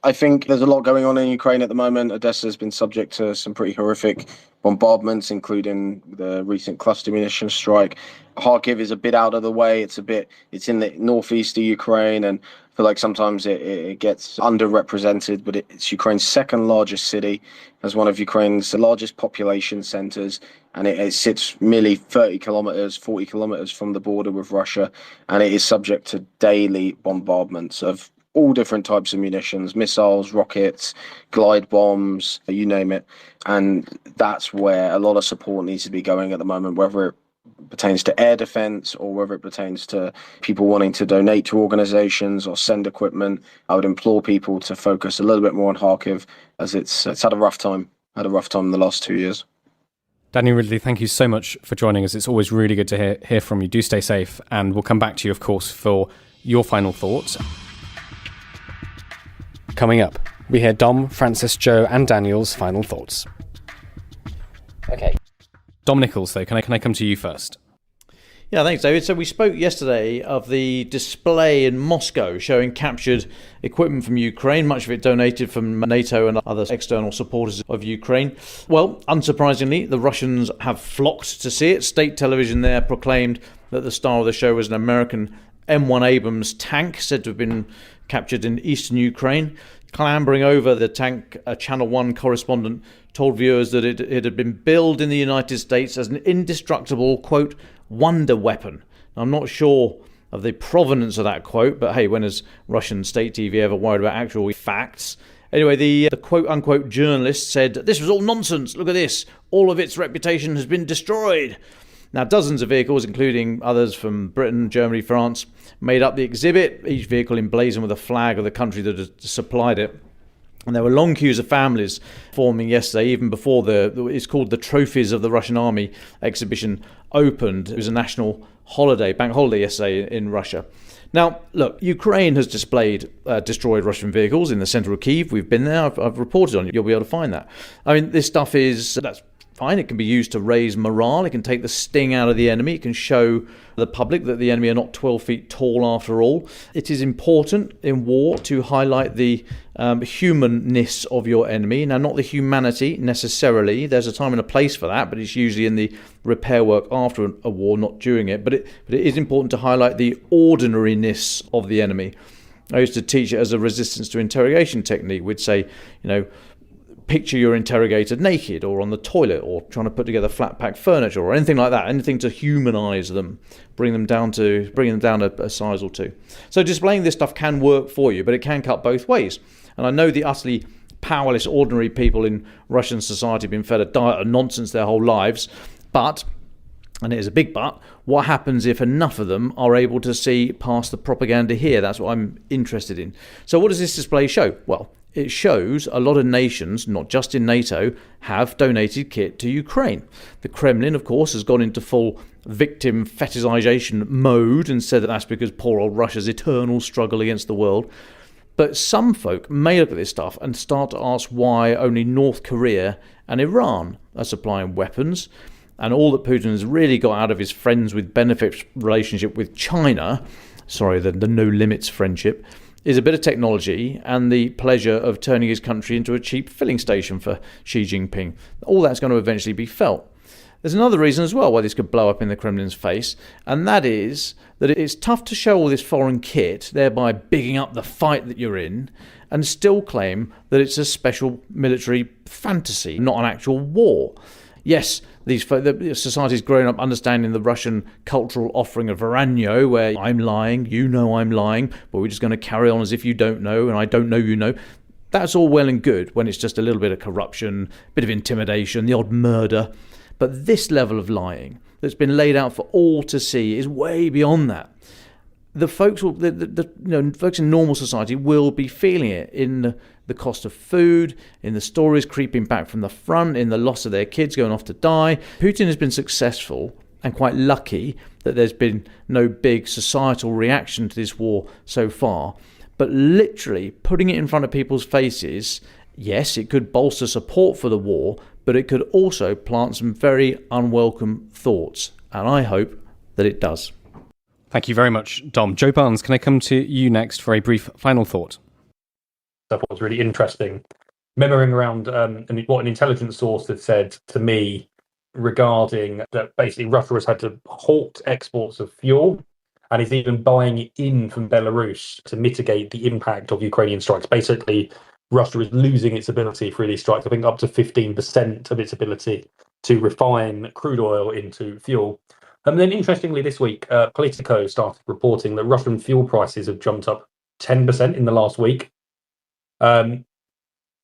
I think there's a lot going on in Ukraine at the moment. Odessa has been subject to some pretty horrific bombardments, including the recent cluster munition strike. Kharkiv is a bit out of the way. It's in the northeast of Ukraine, and I feel like sometimes it gets underrepresented, but it's Ukraine's second largest city, as one of Ukraine's largest population centers, and it sits merely 40 kilometers from the border with Russia, and it is subject to daily bombardments of all different types of munitions, missiles, rockets, glide bombs, you name it. And that's where a lot of support needs to be going at the moment, whether it pertains to air defense or whether it pertains to people wanting to donate to organizations or send equipment. I would implore people to focus a little bit more on Kharkiv, as it's had a rough time in the last 2 years. Daniel Ridley, thank you so much for joining us. It's always really good to hear from you. Do stay safe, and we'll come back to you, of course, for your final thoughts. Coming up, we hear Dom, Francis, Joe and Daniel's final thoughts. Okay. Dom Nicholls, though, can I come to you first? Yeah, thanks, David. So we spoke yesterday of the display in Moscow showing captured equipment from Ukraine, much of it donated from NATO and other external supporters of Ukraine. Well, unsurprisingly, the Russians have flocked to see it. State television there proclaimed that the star of the show was an American M1 Abrams tank, said to have been captured in eastern Ukraine. Clambering over the tank, a Channel 1 correspondent told viewers that it had been billed in the United States as an indestructible, quote, wonder weapon. Now, I'm not sure of the provenance of that quote, but hey, when has Russian state TV ever worried about actual facts? Anyway, the quote-unquote journalist said, this was all nonsense, look at this, all of its reputation has been destroyed. Now, dozens of vehicles, including others from Britain, Germany, France, made up the exhibit, each vehicle emblazoned with a flag of the country that had supplied it. And there were long queues of families forming yesterday, even before it's called the Trophies of the Russian Army exhibition opened. It was a national holiday, bank holiday yesterday in Russia. Now, look, Ukraine has destroyed Russian vehicles in the centre of Kyiv. We've been there. I've reported on it. You'll be able to find that. I mean, this stuff that's fine. It can be used to raise morale. It can take the sting out of the enemy. It can show the public that the enemy are not 12 feet tall after all. It is important in war to highlight the humanness of your enemy. Now, not the humanity necessarily. There's a time and a place for that, but it's usually in the repair work after a war, not during it. But it is important to highlight the ordinariness of the enemy. I used to teach it as a resistance to interrogation technique. We'd say, picture your interrogator naked or on the toilet or trying to put together flat pack furniture or anything like that, anything to humanize them, bring them down a size or two. So displaying this stuff can work for you, but it can cut both ways. And I know the utterly powerless ordinary people in Russian society have been fed a diet of nonsense their whole lives, but, and it is a big but, what happens if enough of them are able to see past the propaganda here? That's what I'm interested in. So what does this display show? Well, it shows a lot of nations, not just in NATO, have donated kit to Ukraine. The Kremlin, of course, has gone into full victim fetishization mode and said that that's because poor old Russia's eternal struggle against the world. But some folk may look at this stuff and start to ask why only North Korea and Iran are supplying weapons, and all that Putin has really got out of his friends with benefits relationship with China, the no limits friendship, is a bit of technology and the pleasure of turning his country into a cheap filling station for Xi Jinping. All that's going to eventually be felt. There's another reason as well why this could blow up in the Kremlin's face, and that is that it's tough to show all this foreign kit, thereby bigging up the fight that you're in, and still claim that it's a special military fantasy, not an actual war. Yes, the society's grown up understanding the Russian cultural offering of Varanyo, where I'm lying, you know I'm lying, but we're just going to carry on as if you don't know, and I don't know you know. That's all well and good when it's just a little bit of corruption, a bit of intimidation, the odd murder. But this level of lying that's been laid out for all to see is way beyond that. The folks, folks in normal society will be feeling it in the cost of food, in the stories creeping back from the front, in the loss of their kids going off to die. Putin has been successful and quite lucky that there's been no big societal reaction to this war so far. But literally putting it in front of people's faces, yes, it could bolster support for the war, but it could also plant some very unwelcome thoughts. And I hope that it does. Thank you very much, Dom. Joe Barnes, can I come to you next for a brief final thought? I thought was really interesting. Remembering around what an intelligence source had said to me regarding that basically Russia has had to halt exports of fuel and is even buying it in from Belarus to mitigate the impact of Ukrainian strikes. Basically, Russia is losing its ability for these strikes, I think up to 15% of its ability to refine crude oil into fuel. And then interestingly this week, Politico started reporting that Russian fuel prices have jumped up 10% in the last week alone,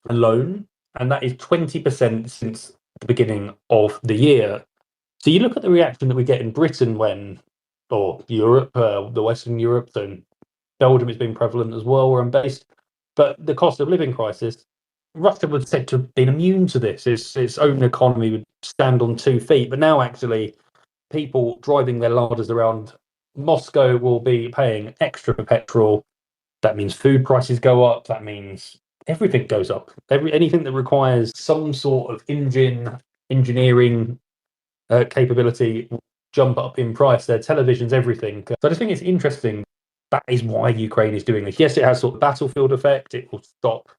and that is 20% since the beginning of the year. So you look at the reaction that we get in Britain or Europe, the Western Europe, and Belgium has been prevalent as well, where I'm based. But the cost of living crisis, Russia was said to have been immune to this. Its own economy would stand on 2 feet. But now actually people driving their larders around Moscow will be paying extra for petrol. That means food prices go up. That means everything goes up. Anything that requires some sort of engineering capability will jump up in price. Their televisions, everything. So I just think it's interesting. That is why Ukraine is doing this. Yes, it has sort of battlefield effect. It will stop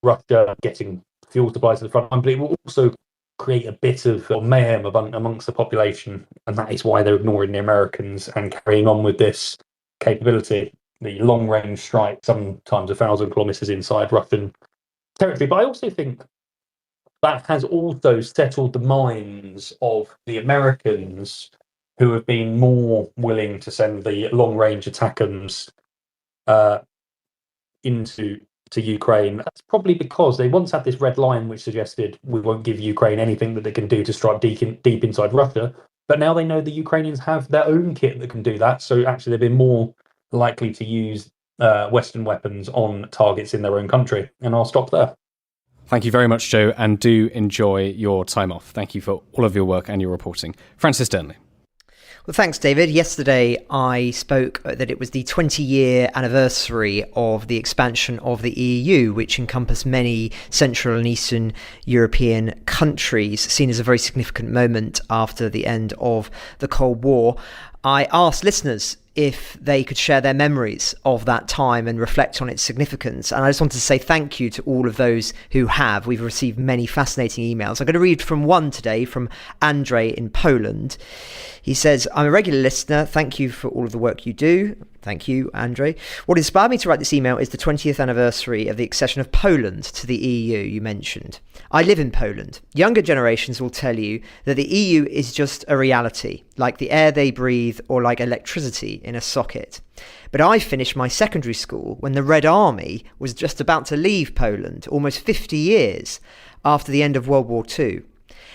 Russia getting fuel supplies to the front line, but it will also create a bit of mayhem amongst the population, and that is why they're ignoring the Americans and carrying on with this capability. The long-range strike, sometimes 1,000 kilometers inside Russian territory. But I also think that has also settled the minds of the Americans, who have been more willing to send the long-range ATACAMs into Ukraine. That's probably because they once had this red line which suggested we won't give Ukraine anything that they can do to strike deep inside Russia. But now they know the Ukrainians have their own kit that can do that. So actually they've been more likely to use Western weapons on targets in their own country. And I'll stop there. Thank you very much, Joe, and do enjoy your time off. Thank you for all of your work and your reporting. Francis Dearnley. Well, thanks, David. Yesterday, I spoke that it was the 20-year anniversary of the expansion of the EU, which encompassed many Central and Eastern European countries, seen as a very significant moment after the end of the Cold War. I asked listeners if they could share their memories of that time and reflect on its significance. And I just wanted to say thank you to all of those who have. We've received many fascinating emails. I'm going to read from one today from Andre in Poland. He says, I'm a regular listener. Thank you for all of the work you do. Thank you, Andre. What inspired me to write this email is the 20th anniversary of the accession of Poland to the EU you mentioned. I live in Poland. Younger generations will tell you that the EU is just a reality, like the air they breathe or like electricity in a socket. But I finished my secondary school when the Red Army was just about to leave Poland, almost 50 years after the end of World War II.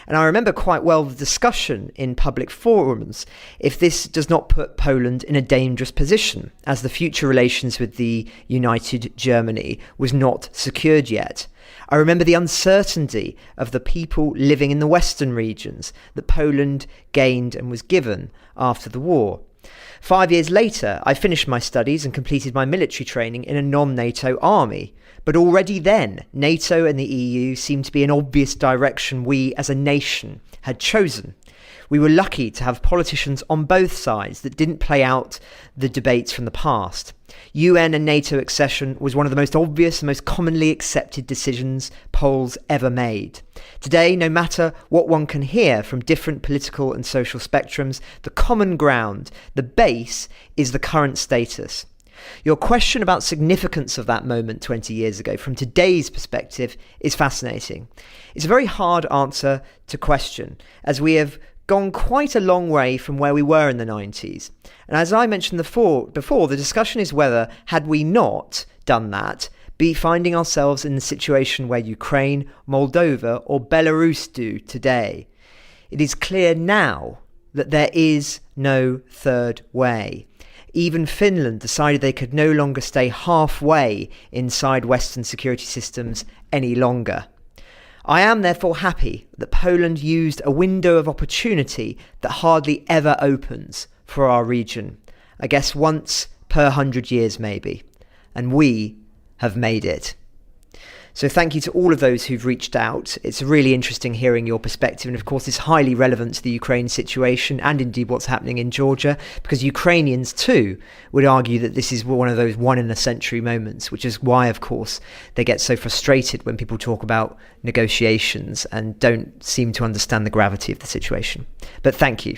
And I remember quite well the discussion in public forums if this does not put Poland in a dangerous position, as the future relations with the United Germany was not secured yet. I remember the uncertainty of the people living in the western regions that Poland gained and was given after the war. 5 years later, I finished my studies and completed my military training in a non-NATO army. But already then, NATO and the EU seemed to be an obvious direction we as a nation had chosen. We were lucky to have politicians on both sides that didn't play out the debates from the past. UN and NATO accession was one of the most obvious and most commonly accepted decisions Poles ever made. Today, no matter what one can hear from different political and social spectrums, the common ground, the base, is the current status. Your question about significance of that moment 20 years ago from today's perspective is fascinating. It's a very hard answer to question, as we have gone quite a long way from where we were in the 90s. And as I mentioned before, the discussion is whether, had we not done that, be finding ourselves in the situation where Ukraine, Moldova or Belarus do today. It is clear now that there is no third way. Even Finland decided they could no longer stay halfway inside Western security systems any longer. I am therefore happy that Poland used a window of opportunity that hardly ever opens for our region. I guess once per 100 years maybe. And we have made it. So thank you to all of those who've reached out. It's really interesting hearing your perspective, and of course it's highly relevant to the Ukraine situation and indeed what's happening in Georgia, because Ukrainians too would argue that this is one of those one-in-a-century moments, which is why, of course, they get so frustrated when people talk about negotiations and don't seem to understand the gravity of the situation. But thank you.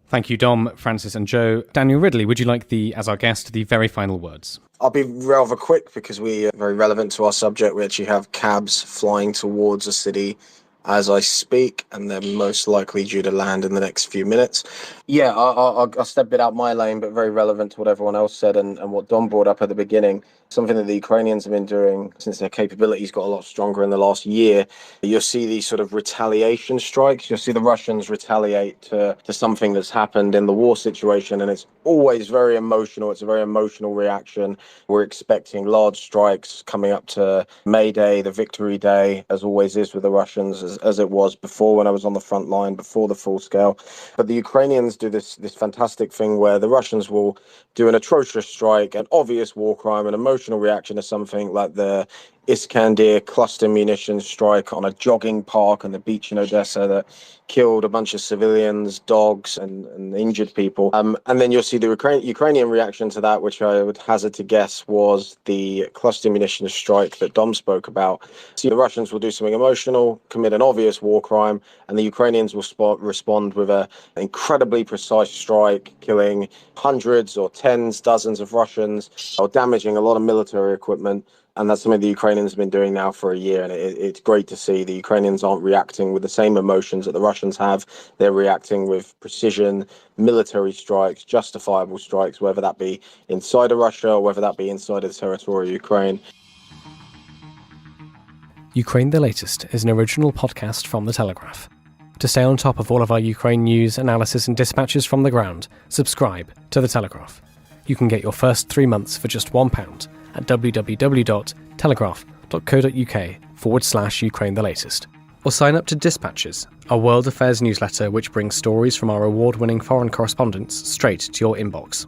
Thank you, Dom, Francis and Joe. Daniel Ridley, would you like, as our guest, the very final words? I'll be rather quick because we are very relevant to our subject. We actually have cabs flying towards a city as I speak, and they're most likely due to land in the next few minutes. Yeah, I'll step a bit out my lane, but very relevant to what everyone else said and what Dom brought up at the beginning. Something that the Ukrainians have been doing since their capabilities got a lot stronger in the last year. You'll see these sort of retaliation strikes. You'll see the Russians retaliate to something that's happened in the war situation, and it's always very emotional. It's a very emotional reaction. We're expecting large strikes coming up to May Day, the Victory Day, as always is with the Russians, as it was before when I was on the front line, before the full scale. But the Ukrainians do this fantastic thing where the Russians will do an atrocious strike, an obvious war crime, an emotional reaction to something like the Iskander cluster munitions strike on a jogging park on the beach in Odessa that killed a bunch of civilians, dogs, and injured people. And then you'll see the Ukrainian reaction to that, which I would hazard to guess was the cluster munitions strike that Dom spoke about. So the Russians will do something emotional, commit an obvious war crime, and the Ukrainians will respond with an incredibly precise strike, killing hundreds or tens, dozens of Russians, or damaging a lot of military equipment. And that's something the Ukrainians have been doing now for a year. And it's great to see the Ukrainians aren't reacting with the same emotions that the Russians have. They're reacting with precision, military strikes, justifiable strikes, whether that be inside of Russia or whether that be inside of the territory of Ukraine. Ukraine the Latest is an original podcast from The Telegraph. To stay on top of all of our Ukraine news, analysis and dispatches from the ground, subscribe to The Telegraph. You can get your first 3 months for just £1 at www.telegraph.co.uk/Ukraine the Latest. Or sign up to Dispatches, our world affairs newsletter which brings stories from our award-winning foreign correspondents straight to your inbox.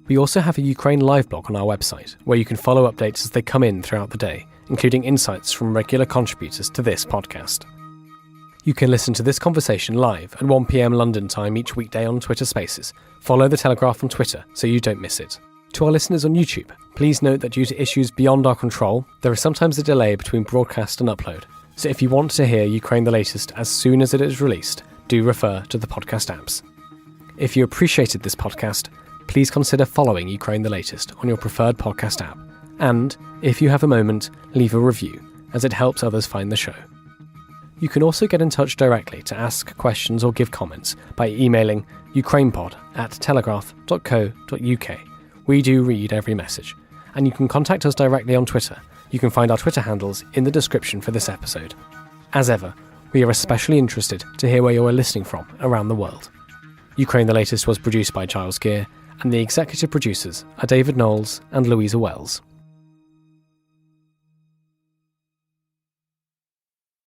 We also have a Ukraine live blog on our website, where you can follow updates as they come in throughout the day, including insights from regular contributors to this podcast. You can listen to this conversation live at 1 p.m. London time each weekday on Twitter Spaces. Follow The Telegraph on Twitter so you don't miss it. To our listeners on YouTube, please note that due to issues beyond our control, there is sometimes a delay between broadcast and upload. So if you want to hear Ukraine the Latest as soon as it is released, do refer to the podcast apps. If you appreciated this podcast, please consider following Ukraine the Latest on your preferred podcast app. And, if you have a moment, leave a review, as it helps others find the show. You can also get in touch directly to ask questions or give comments by emailing ukrainepod@telegraph.co.uk. We do read every message. And you can contact us directly on Twitter. You can find our Twitter handles in the description for this episode. As ever, we are especially interested to hear where you are listening from around the world. Ukraine the Latest was produced by Giles Gear, and the executive producers are David Knowles and Louisa Wells.